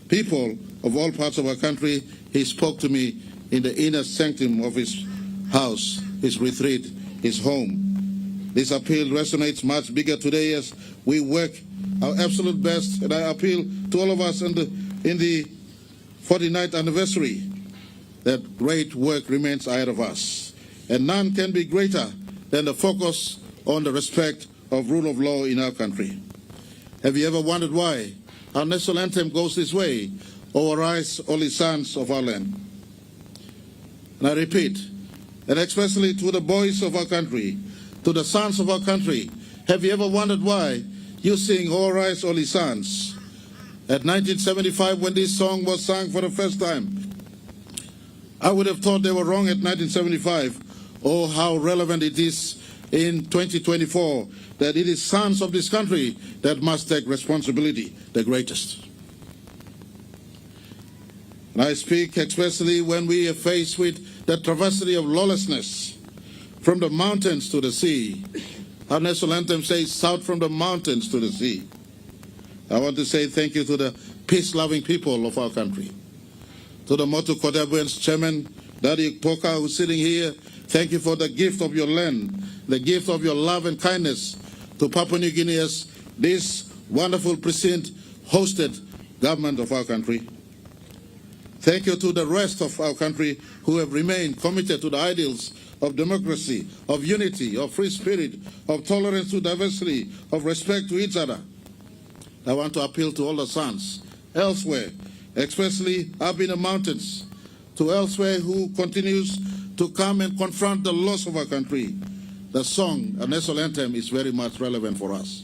people of all parts of our country. He spoke to me in the inner sanctum of his house, his retreat, his home. This appeal resonates much bigger today as we work our absolute best, and I appeal to all of us in the 49th anniversary that great work remains ahead of us, and none can be greater than the focus on the respect of rule of law in our country. Have you ever wondered why our national anthem goes this way, "O arise, only sons of our land"? And I repeat, and especially to the boys of our country, to the sons of our country, have you ever wondered why you sing "O arise, only sons"? At 1975, when this song was sung for the first time, I would have thought they were wrong at 1975. Oh, how relevant it is in 2024 that it is sons of this country that must take responsibility, the greatest. And I speak especially when we are faced with the travesty of lawlessness from the mountains to the sea. Our national anthem says, "South from the mountains to the sea." I want to say thank you to the peace-loving people of our country. To the Motu Kodabuen's chairman, Daddy Poka, who's sitting here, thank you for the gift of your land, the gift of your love and kindness to Papua New Guinea as this wonderful precinct-hosted government of our country. Thank you to the rest of our country who have remained committed to the ideals of democracy, of unity, of free spirit, of tolerance to diversity, of respect to each other. I want to appeal to all the sons elsewhere, especially up in the mountains, to elsewhere who continues to come and confront the loss of our country. The song, a national anthem, is very much relevant for us.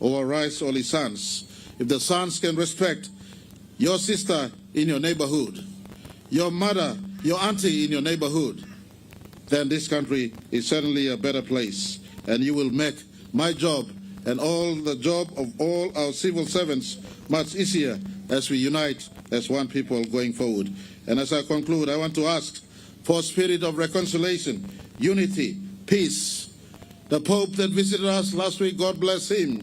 O arise, only sons. If the sons can respect your sister in your neighborhood, your mother, your auntie in your neighborhood, then this country is certainly a better place. And you will make my job and all the job of all our civil servants much easier as we unite as one people going forward. And as I conclude, I want to ask for a spirit of reconciliation, unity, peace. The Pope that visited us last week, God bless him,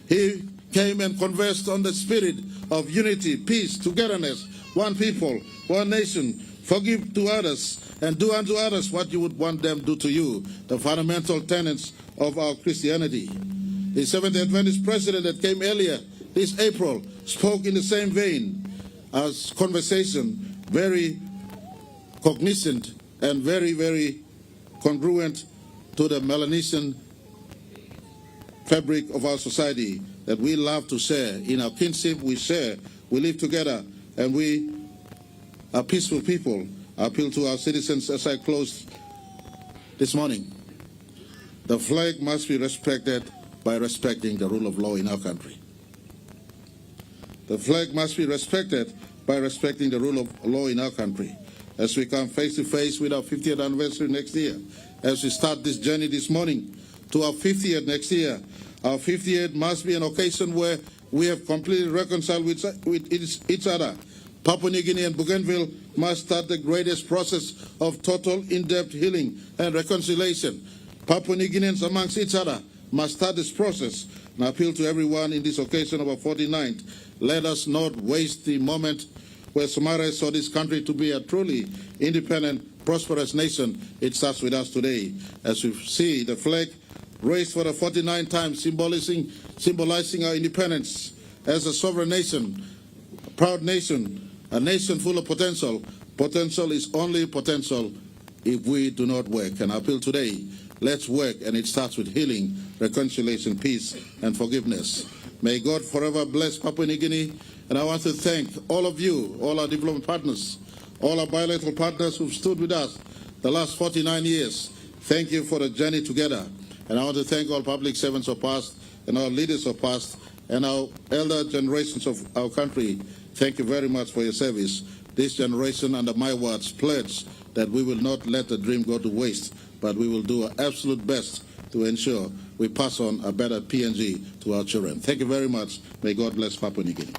he came and conversed on the spirit of unity, peace, togetherness, one people, one nation, forgive to others, and do unto others what you would want them to do to you, the fundamental tenets of our Christianity. The Seventh-day Adventist president that came earlier this April spoke in the same vein as conversation, very cognizant and very, very congruent to the Melanesian fabric of our society that we love to share. In our kinship, we share, we live together, and we are peaceful people. I appeal to our citizens as I close this morning. The flag must be respected by respecting the rule of law in our country. The flag must be respected by respecting the rule of law in our country. As we come face to face with our 50th anniversary next year, as we start this journey this morning to our 50th next year, our 50th must be an occasion where we have completely reconciled with each other. Papua New Guinea and Bougainville must start the greatest process of total in-depth healing and reconciliation. Papua New Guineans amongst each other must start this process. And I appeal to everyone in this occasion of our 49th, let us not waste the moment where Somalia saw this country to be a truly independent, prosperous nation. It starts with us today. As we see the flag raised for the 49th time, symbolizing our independence as a sovereign nation, a proud nation, a nation full of potential. Potential is only potential if we do not work. And I appeal today, let's work, and it starts with healing, reconciliation, peace, and forgiveness. May God forever bless Papua New Guinea. And I want to thank all of you, all our development partners, all our bilateral partners who've stood with us the last 49 years. Thank you for the journey together. And I want to thank all public servants of past and our leaders of past and our elder generations of our country. Thank you very much for your service. This generation, under my words, pledge that we will not let the dream go to waste, but we will do our absolute best to ensure we pass on a better PNG to our children. Thank you very much. May God bless Papua New Guinea.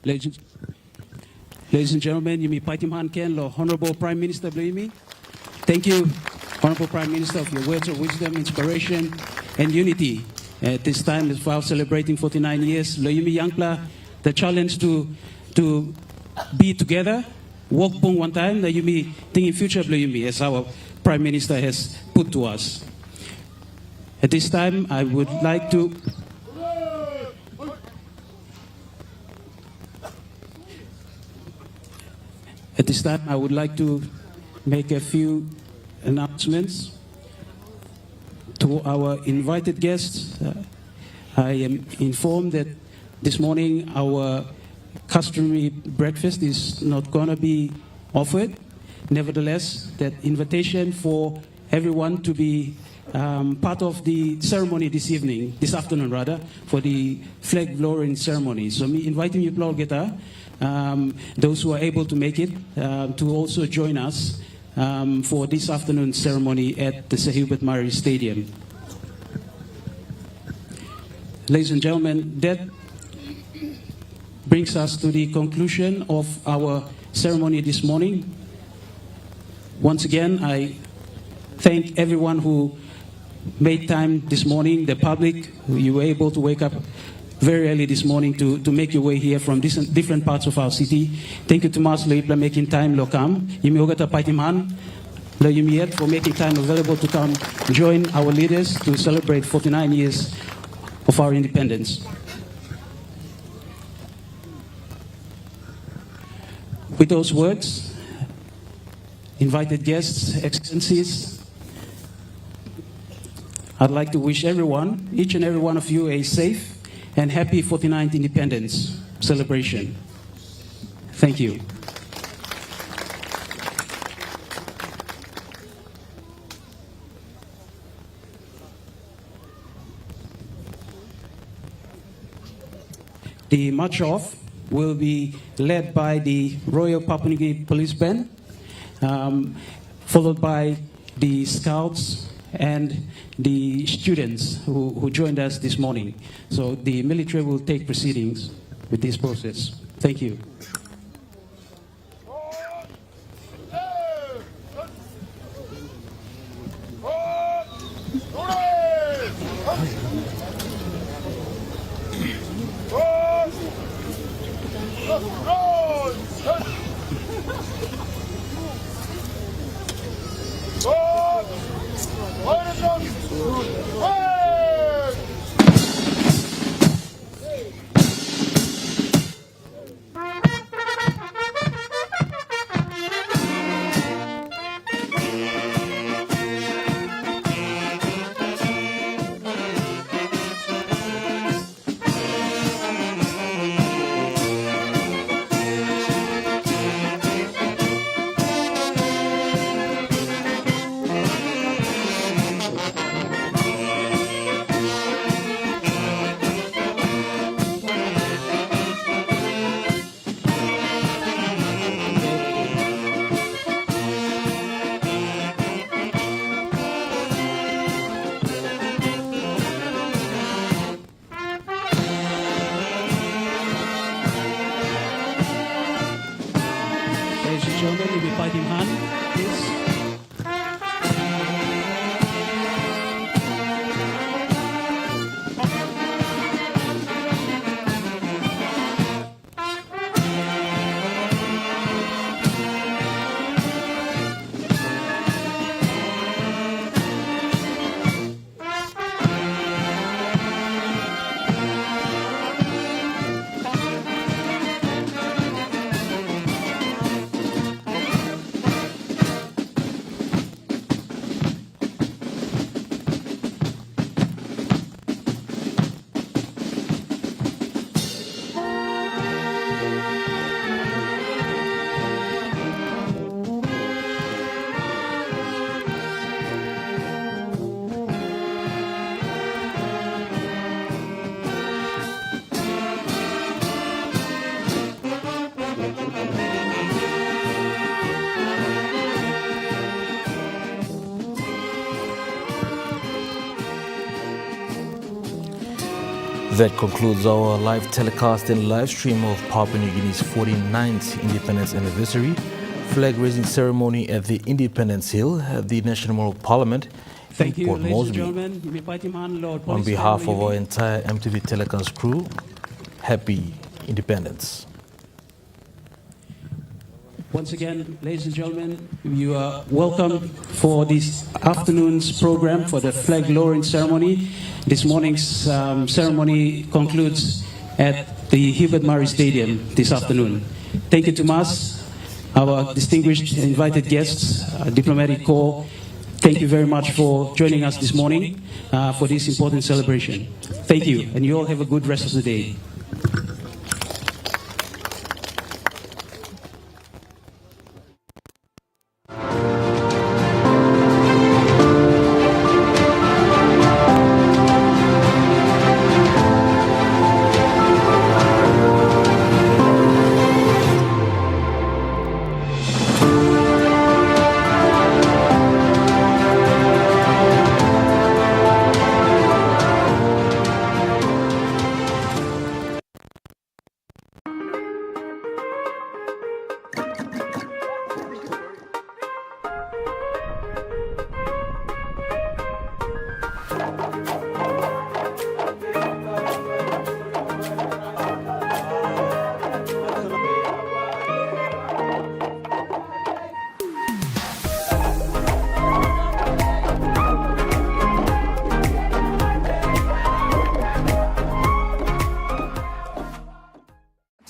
Ladies and gentlemen, you may paitim han ken lo Honorable Prime Minister Blimi. Thank you, Honorable Prime Minister, for your words of wisdom, inspiration, and unity At this time, while celebrating 49 years, Loyumi Yangpla, the challenge to be together, walk pong one time, Loyumi, think in future of Loyumi, as our Prime Minister has put to us. At this time, I would like to make a few announcements to our invited guests. I am informed that this morning our customary breakfast is not going to be offered. Nevertheless, that invitation for everyone to be part of the ceremony this afternoon rather, for the flag lowering ceremony. So me inviting you all those who are able to make it, to also join us for this afternoon's ceremony at the Sir Hubert Murray Stadium. Ladies and gentlemen, that brings us to the conclusion of our ceremony this morning. Once again, I thank everyone who made time this morning, the public, you were able to wake up very early this morning to make your way here from different parts of our city. Thank you to Mas Leipla making time lokam. Yumi ogata paitiman la yumiet for making time available to come join our leaders to celebrate 49 years of our independence. With those words, invited guests, excellencies, I'd like to wish everyone, each and every one of you, a safe and happy 49th Independence celebration. Thank you. The march off will be led by the Royal Papua New Guinea Police Band, followed by the Scouts and the students who joined us this morning. So the military will take proceedings with this process. Thank you. Gentlemen, you'll be fighting hand, please. That concludes our live telecast and live stream of Papua New Guinea's 49th independence anniversary flag raising ceremony at the Independence Hill, the National Parliament, Thank you, Port ladies and Moresby. gentlemen. You may fight him on, Lord. On Police behalf family, of our entire MTV Telecast crew, happy independence. Once again, ladies and gentlemen, you are welcome for this afternoon's program for the flag lowering ceremony. This morning's ceremony concludes at the Hubert Murray Stadium this afternoon. Thank you to Mas, our distinguished invited guests, diplomatic corps. Thank you very much for joining us this morning for this important celebration. Thank you, and you all have a good rest of the day.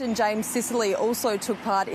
Captain James Sicily also took part